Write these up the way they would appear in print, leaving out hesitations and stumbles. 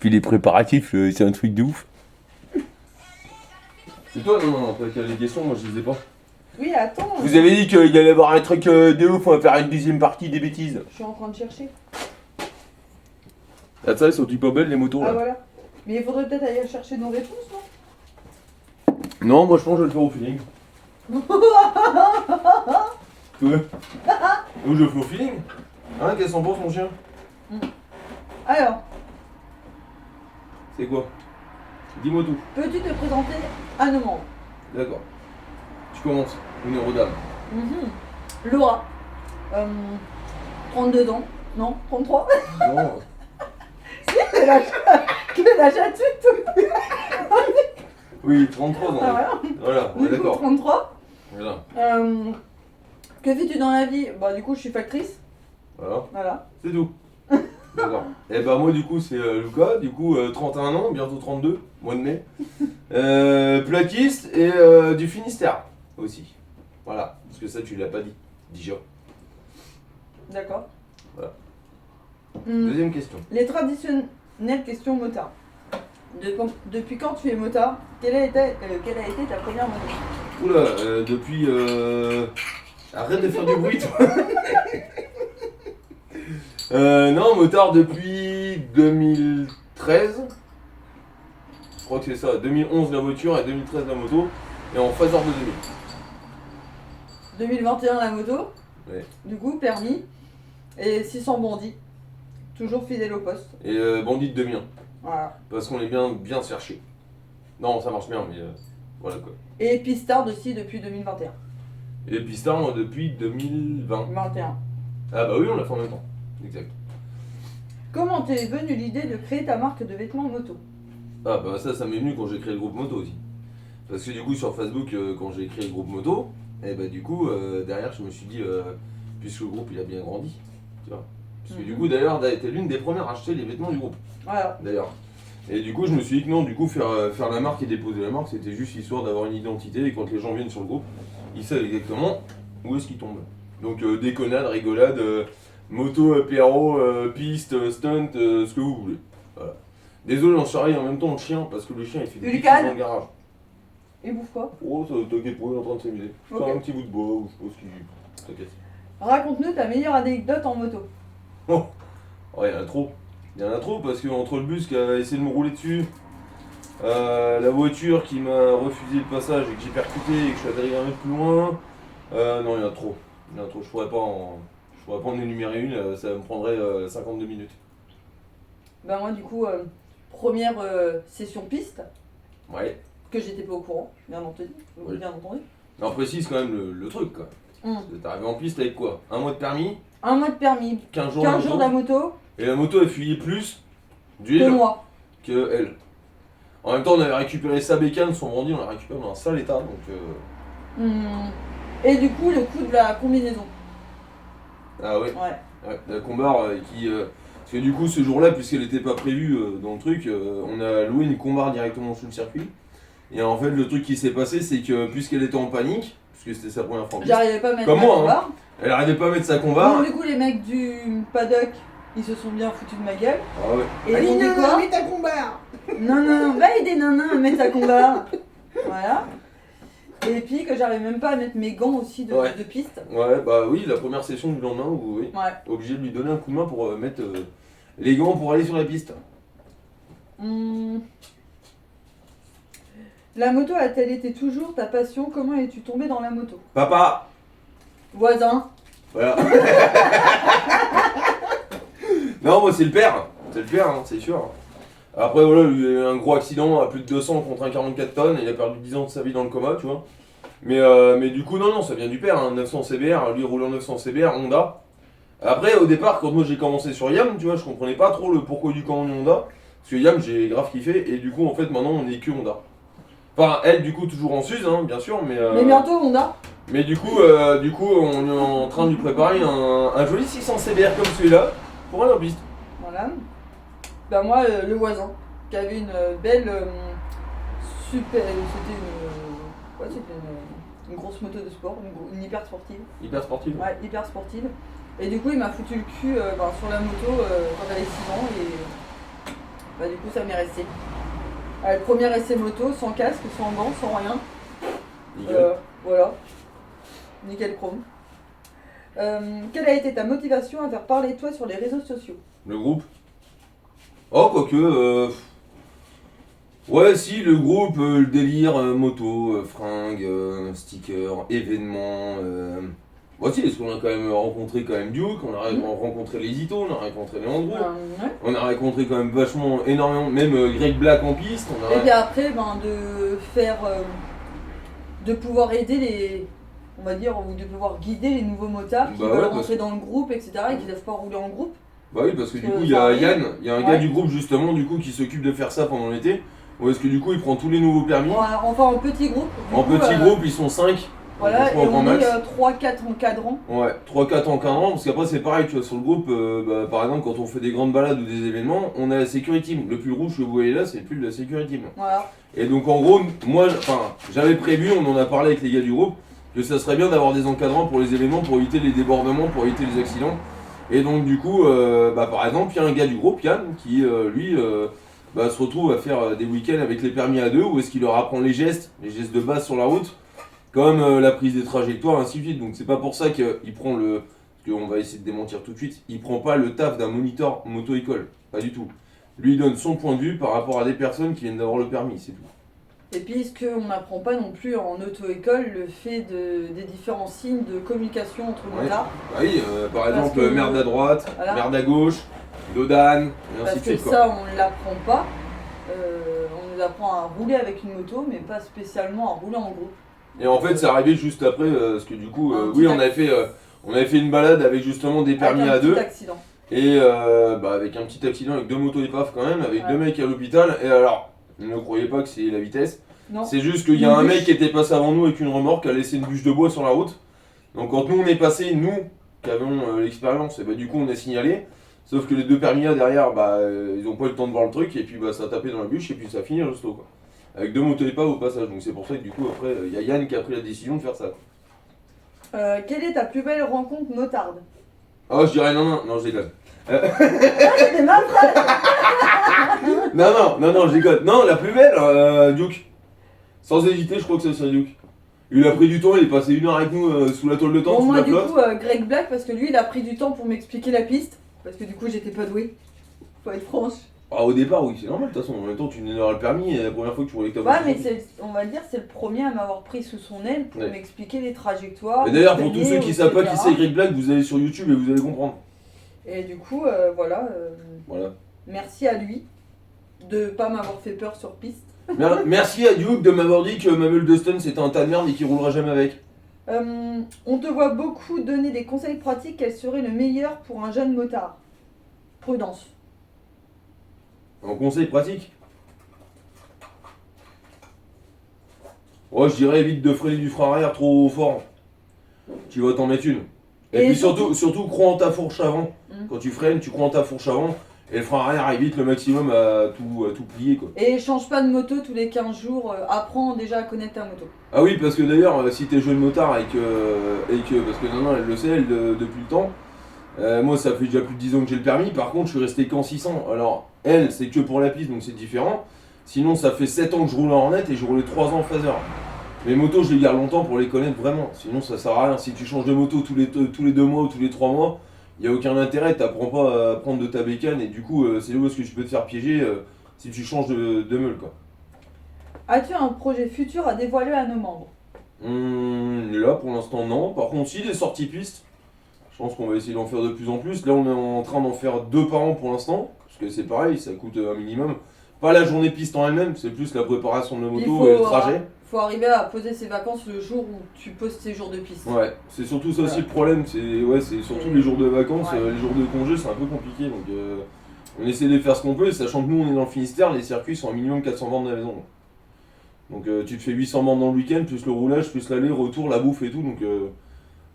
Puis les préparatifs, c'est un truc de ouf. C'est toi? Non, toi qui as les questions, moi je les ai pas. Oui, attends. Vous avez dit qu'il allait y avoir un truc de ouf, on va faire une deuxième partie des bêtises. Je suis en train de chercher. Ah ça, ils sont pas belles les motos là. Ah voilà. Mais il faudrait peut-être aller chercher nos réponses, non? Non, moi je pense que je vais le faire au feeling. Ouais. Ou je le fais au feeling. Hein, qu'est-ce qu'on pense mon chien? Alors, C'est quoi? Dis-moi tout. peux-tu te présenter à nos membres? D'accord. Tu commences. Numéro d'âme. Laura. 32 ans. Non, 33. Non. C'est l'âge adulte. Oui, 33 ans. Ah, voilà. Voilà, on est Du coup, d'accord. 33. Voilà. Que fais-tu dans la vie? Bah du coup je suis factrice. Voilà. Voilà. C'est tout. D'accord. Et bah moi du coup c'est Lucas, du coup 31 ans, bientôt 32, mois de mai. Plaquiste et du Finistère aussi. Voilà, parce que ça tu l'as pas dit, déjà. D'accord. Voilà. Hmm. Deuxième question. Les traditionnelles questions motard. Depuis quand tu es motard? Quelle a été ta première moto? Oula, depuis... Arrête de faire du bruit toi. Non, motard depuis 2013. Je crois que c'est ça, 2011 la voiture et 2013 la moto. Et en phaseur de 2000. 2021 la moto. Ouais. Du coup permis. Et 600 bandits. Toujours fidèle au poste. Et bandit de 2001. Voilà. Parce qu'on est bien cherché. Non, ça marche bien, mais voilà quoi. Et pistard aussi depuis 2021. Et Pistard, moi, depuis 2020. 21. Ah bah oui, on l'a fait en même temps. Exact. Comment t'es venue l'idée de créer ta marque de vêtements moto? Ah bah ça m'est venu quand j'ai créé le groupe moto aussi. Parce que du coup, sur Facebook, quand j'ai créé le groupe moto, et bah du coup, derrière, je me suis dit, puisque le groupe, il a bien grandi, tu vois. Parce que du coup, d'ailleurs, t'as été l'une des premières à acheter les vêtements du groupe. Voilà. D'ailleurs. Et du coup, je me suis dit que non, du coup, faire la marque et déposer la marque, c'était juste histoire d'avoir une identité et quand les gens viennent sur le groupe, ils savent exactement où est-ce qu'ils tombent. Donc, déconnade, rigolade, moto, apéro, piste, stunt, ce que vous voulez. Voilà. Désolé, on se en même temps le chien parce que le chien il fait des Lucas. bêtises dans le garage. Et bouffe quoi? Oh, ça t'inquiète pas, il est en train de s'amuser. Ok. Faire un petit bout de bois ou je sais pas ce qu'il. T'inquiète. Raconte-nous ta meilleure anecdote en moto. Oh, il y en a trop. Il y en a trop parce que entre le bus qui a essayé de me rouler dessus, la voiture qui m'a refusé le passage et que j'ai percuté et que je suis atterri un mètre plus loin, non, il y en a trop. Il y en a trop. Je pourrais pas en énumérer une, ça me prendrait 52 minutes. Ben moi du coup, première session piste, Ouais. que j'étais pas au courant, bien entendu. Oui. Bien entendu. Mais on précise quand même le truc quoi. T'es arrivé en piste avec quoi? Un mois de permis, Un mois de permis, 15 jours 15 de jours moto, de la moto, et la moto elle fuyait plus que d'huile moi. que elle. En même temps on avait récupéré sa bécane, son bandit, on l'a récupéré dans un sale état donc... Et du coup, le coup de la combinaison. Ah ouais, Ouais. ouais, la combar qui... Parce que du coup ce jour-là, puisqu'elle n'était pas prévue dans le truc, on a loué une combar directement sur le circuit. Et en fait le truc qui s'est passé c'est que puisqu'elle était en panique, puisque c'était sa première fois en piste, J'arrivais pas à mettre Comme ma moi, hein. combar. elle arrivait pas à mettre sa combar. Donc, du coup, les mecs du paddock, ils se sont bien foutus de ma gueule. Ah ouais. Et ils ont dit quoi? mets ta combar. Non, va aider Nana à mettre sa combar. Voilà. Et puis que j'arrive même pas à mettre mes gants aussi Ouais. de piste. Ouais, bah oui, la première session du lendemain, où oui, Ouais. obligé de lui donner un coup de main pour mettre les gants pour aller sur la piste. La moto a-t-elle été toujours ta passion? Comment es-tu tombé dans la moto? Papa. Voisin. Voilà. Non, moi c'est le père, hein, c'est sûr. Après voilà, il a eu un gros accident à plus de 200 contre un 44 tonnes, il a perdu 10 ans de sa vie dans le coma, tu vois. Mais du coup, non, ça vient du père, hein, 900 CBR, lui roule en 900 CBR, Honda. Après, au départ, quand moi j'ai commencé sur Yam, tu vois, je comprenais pas trop le pourquoi du comment Honda. Parce que Yam, j'ai grave kiffé, et du coup, en fait, maintenant, on est que Honda. Enfin, elle, du coup, toujours en Suze, hein, bien sûr, mais... Mais bientôt, Honda. Mais du coup, on est en train de lui préparer un joli 600 CBR comme celui-là, pour aller en piste. Voilà. Ben moi, le voisin, qui avait une belle... super... C'était une grosse moto de sport, une hyper sportive. Hyper sportif. Ouais, hyper sportive. Et du coup, il m'a foutu le cul sur la moto quand j'avais 6 ans. Bah du coup ça m'est resté. Le premier essai moto, sans casque, sans gants, sans rien. Nickel. Voilà. Nickel chrome. Quelle a été ta motivation à faire parler de toi sur les réseaux sociaux? Le groupe. Oh, quoique. Ouais, si, le groupe, le délire, moto, fringues, stickers, événements. Bah, si, parce qu'on a quand même rencontré quand même Duke, on a rencontré les Ito, on a rencontré les Andrew, Ouais. on a rencontré quand même vachement, énormément, même Greg Black en piste. Et puis après, de faire. De pouvoir aider les. On va dire, ou de pouvoir guider les nouveaux motards qui Bah veulent ouais, rentrer dans le groupe, etc. et qui ne savent pas rouler en groupe. Bah oui, parce que du coup, il y ça a arrive. Yann, il y a un gars Ouais. du groupe justement, du coup, qui s'occupe de faire ça pendant l'été. Ou est-ce que du coup, il prend tous les nouveaux permis. Enfin, en petit groupe. En petit groupe, ils sont 5. Voilà, et au grand on max. est 3-4 encadrants. Ouais, 3-4 encadrant, parce qu'après c'est pareil, tu vois, sur le groupe, par exemple, quand on fait des grandes balades ou des événements, on a la security team. Le plus rouge que vous voyez là, c'est plus de la security team. Voilà. Et donc en gros, moi, j'avais prévu, on en a parlé avec les gars du groupe, que ça serait bien d'avoir des encadrants pour les événements, pour éviter les débordements, pour éviter les accidents. Et donc du coup, par exemple, il y a un gars du groupe, Yann, qui lui se retrouve à faire des week-ends avec les permis à deux, où est-ce qu'il leur apprend les gestes de base sur la route, comme la prise des trajectoires, ainsi de suite. Donc c'est pas pour ça qu'il prend le... Parce qu'on va essayer de démentir tout de suite, il prend pas le taf d'un moniteur moto-école, pas du tout. Lui il donne son point de vue par rapport à des personnes qui viennent d'avoir le permis, c'est tout. Et puis, est-ce qu'on n'apprend pas non plus en auto-école le fait des différents signes de communication entre Ouais. motards? Bah oui, par Parce exemple, que- merde à droite, Voilà. merde à gauche, dodane, et Parce ainsi de que suite quoi. ça, on ne l'apprend pas. On nous apprend à rouler avec une moto, mais pas spécialement à rouler en groupe. Et en fait, c'est arrivé juste après, parce que du coup, Un oui, petit on avait fait une balade avec justement des permis Avec un à deux, petit accident. et avec un petit accident avec 2 motos épaves quand même, avec Ouais. 2 mecs à l'hôpital. Et alors, ne croyez pas que c'est la vitesse, Non. c'est juste qu'il y a Une un bûche. mec qui était passé avant nous avec une remorque, qui a laissé une bûche de bois sur la route. Donc quand nous on est passé, nous qui avions l'expérience, et bah du coup on a signalé. Sauf que les 2 permis A derrière, ils ont pas eu le temps de voir le truc, et puis ça a tapé dans la bûche, et puis ça a fini juste quoi. Avec 2 motos épaves au passage, donc c'est pour ça que du coup après, il y a Yann qui a pris la décision de faire ça. Quelle est ta plus belle rencontre motarde? Ah, je dirais non, je déconne. C'était ma phrase. Non, je déconne. Non, la plus belle, Duke. Sans hésiter, je crois que c'est Duke. Il a pris du temps, il est passé 1 heure avec nous sous la toile de tente, Bon, sous moi, la du flotte. coup, Greg Black, parce que lui, il a pris du temps pour m'expliquer la piste. Parce que du coup, j'étais pas douée. Faut être franche. Ah, au départ, oui, c'est normal, de toute façon. En même temps, tu venais d'avoir le permis, et la première fois que tu roulais avec ta Ouais, moto. mais on va dire, c'est le premier à m'avoir pris sous son aile pour Ouais. m'expliquer les trajectoires. Et d'ailleurs, pour les tous ceux qui pneus, savent pas etc. qui c'est Greg Black, vous allez sur YouTube et vous allez comprendre. Et du coup, voilà. Voilà. Merci à lui de pas m'avoir fait peur sur piste. Merci à Duke de m'avoir dit que ma meule de stun c'était un tas de merde et qu'il roulera jamais avec. On te voit beaucoup donner des conseils pratiques. Quel serait le meilleur pour un jeune motard? Prudence. En conseil pratique. Ouais, je dirais évite de freiner du frein arrière trop fort. Tu vas t'en mettre une. Et, Et puis surtout, crois en ta fourche avant. Mm. Quand tu freines, tu crois en ta fourche avant. Et le frein arrière évite le maximum à tout plier quoi. Et change pas de moto tous les 15 jours. Apprends déjà à connaître ta moto. Ah oui, parce que d'ailleurs, si t'es jeune motard et que parce que non, elle le sait, elle, depuis le temps. Moi, ça fait déjà plus de 10 ans que j'ai le permis. Par contre, je suis resté qu'en 600. Alors, elle, c'est que pour la piste, donc c'est différent. Sinon, ça fait 7 ans que je roule en Hornet et j'ai roulé 3 ans en phaser. Mes motos, je les garde longtemps pour les connaître vraiment. Sinon, ça sert à rien. Si tu changes de moto tous les 2 mois ou tous les 3 mois, il n'y a aucun intérêt. T'apprends pas à prendre de ta bécane et du coup, c'est là où est-ce que tu peux te faire piéger si tu changes de meule quoi. As-tu un projet futur à dévoiler à nos membres? Là, pour l'instant, non. Par contre, si des sorties pistes, je pense qu'on va essayer d'en faire de plus en plus. Là, on est en train d'en faire 2 par an pour l'instant. Parce que c'est pareil, ça coûte un minimum. Pas la journée piste en elle-même, c'est plus la préparation de la Il moto et le trajet. faut arriver à poser ses vacances le jour où tu poses tes jours de piste. Ouais, c'est surtout ça aussi le problème. C'est surtout Et- les jours de vacances, ouais. les jours de congé, c'est un peu compliqué. Donc, on essaie de faire ce qu'on peut, sachant que nous, on est dans le Finistère, les circuits sont un minimum 400 bornes de la maison. Donc, tu te fais 800 bornes dans le week-end, plus le roulage, plus l'aller, retour, la bouffe et tout. Donc,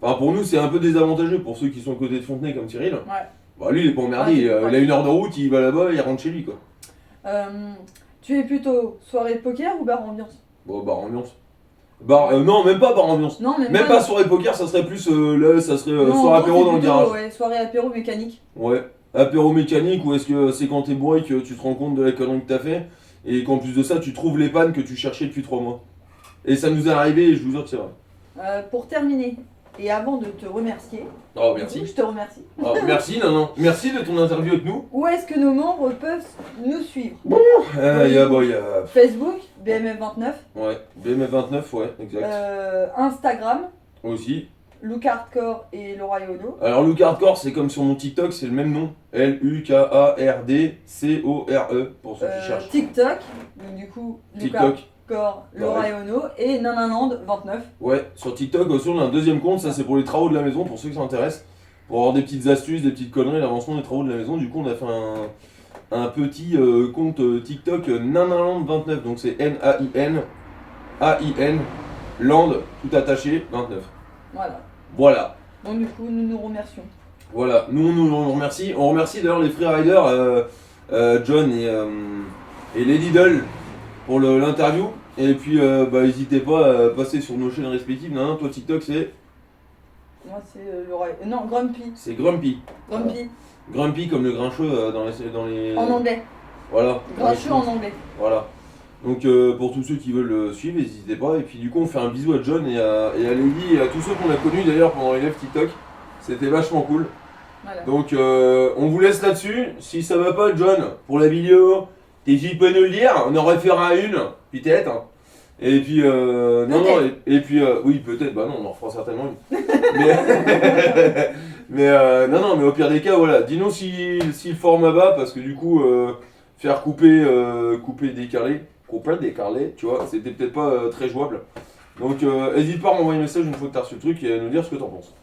pour nous, c'est un peu désavantageux pour ceux qui sont à côté de Fontenay comme Cyril. Ouais. Bah, lui, il est pas emmerdé, Ouais, il a ouais. 1 heure de route, il va là-bas, il rentre chez lui quoi. Tu es plutôt soirée poker ou bar ambiance? Bon, bar ambiance. Non, même pas bar ambiance. Non, Même pas soirée poker, ça serait plus là, ça serait Non, soirée non, apéro c'est dans le plutôt, garage. Ouais, soirée apéro mécanique. Ouais, apéro mécanique ou est-ce que c'est quand t'es bourré que tu te rends compte de la connerie que t'as fait et qu'en plus de ça, tu trouves les pannes que tu cherchais depuis 3 mois. Et ça nous est arrivé et je vous jure que c'est vrai. Pour terminer, et avant de te remercier, Oh, du merci. coup, je te remercie. Oh, merci, non. Merci de ton interview avec nous. Où est-ce que nos membres peuvent nous suivre? Facebook, BMF29, Ouais, BMF29, ouais, exact. Instagram, Aussi. Look Hardcore et Laura Yono. Alors, Luke Hardcore, c'est comme sur mon TikTok, c'est le même nom. Lukardcore, pour ceux qui cherchent. TikTok, donc du coup, Look TikTok. Hardcore, Laura Yono et Nananand29. Ouais, sur TikTok aussi, on a un deuxième compte, ça c'est pour les travaux de la maison, pour ceux qui s'intéressent. Pour avoir des petites astuces, des petites conneries, l'avancement des travaux de la maison. Du coup, on a fait un petit compte TikTok Nananland29, donc c'est N-A-I-N-A-I-N, Land, tout attaché, 29. Voilà. Voilà. Donc du coup, nous nous remercions. Voilà, nous on nous remercie. On remercie d'ailleurs les freeriders, John et Lady Doll pour l'interview. Et puis n'hésitez pas à passer sur nos chaînes respectives. Non, toi TikTok c'est Moi c'est Laura. Non, Grumpy. c'est Grumpy. Grumpy. Grumpy comme le grincheux dans les. En anglais. Voilà. Grincheux en anglais. Voilà. Donc pour tous ceux qui veulent le suivre, n'hésitez pas. Et puis du coup on fait un bisou à John et à Lady et à tous ceux qu'on a connus d'ailleurs pendant les lives TikTok. C'était vachement cool. Voilà. Donc on vous laisse là-dessus. Si ça va pas John, pour la vidéo, t'hésites pas à nous le dire, on en refera une, peut-être. Et puis et puis oui peut-être, bah non on en refera certainement une. Mais mais au pire des cas voilà, dis-nous si le format va parce que du coup faire couper décaler, tu vois, c'était peut-être pas très jouable. Donc n'hésite pas à m'envoyer un message une fois que t'as reçu le truc et à nous dire ce que t'en penses.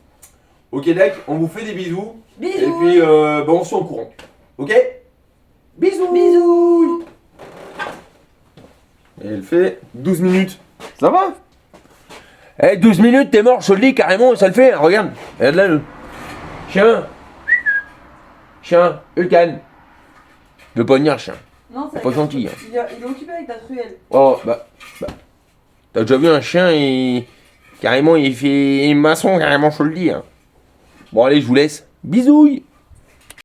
Ok Deck, on vous fait des bisous. Bisous. Et puis on se tient au courant. Ok? Bisous. Bisous. Et elle fait 12 minutes. Ça va? Eh 12 minutes, t'es mort, je te le dis carrément, ça le fait, regarde. Regarde là le. Chien, Ulcan. Il veut pas venir, chien. Non, ça Pas gentil. Hein. Il est occupé avec ta truelle. Oh, bah. T'as déjà vu un chien et. Carrément, il fait maçon, carrément, je te le dis. Hein. Bon, allez, je vous laisse. Bisouilles!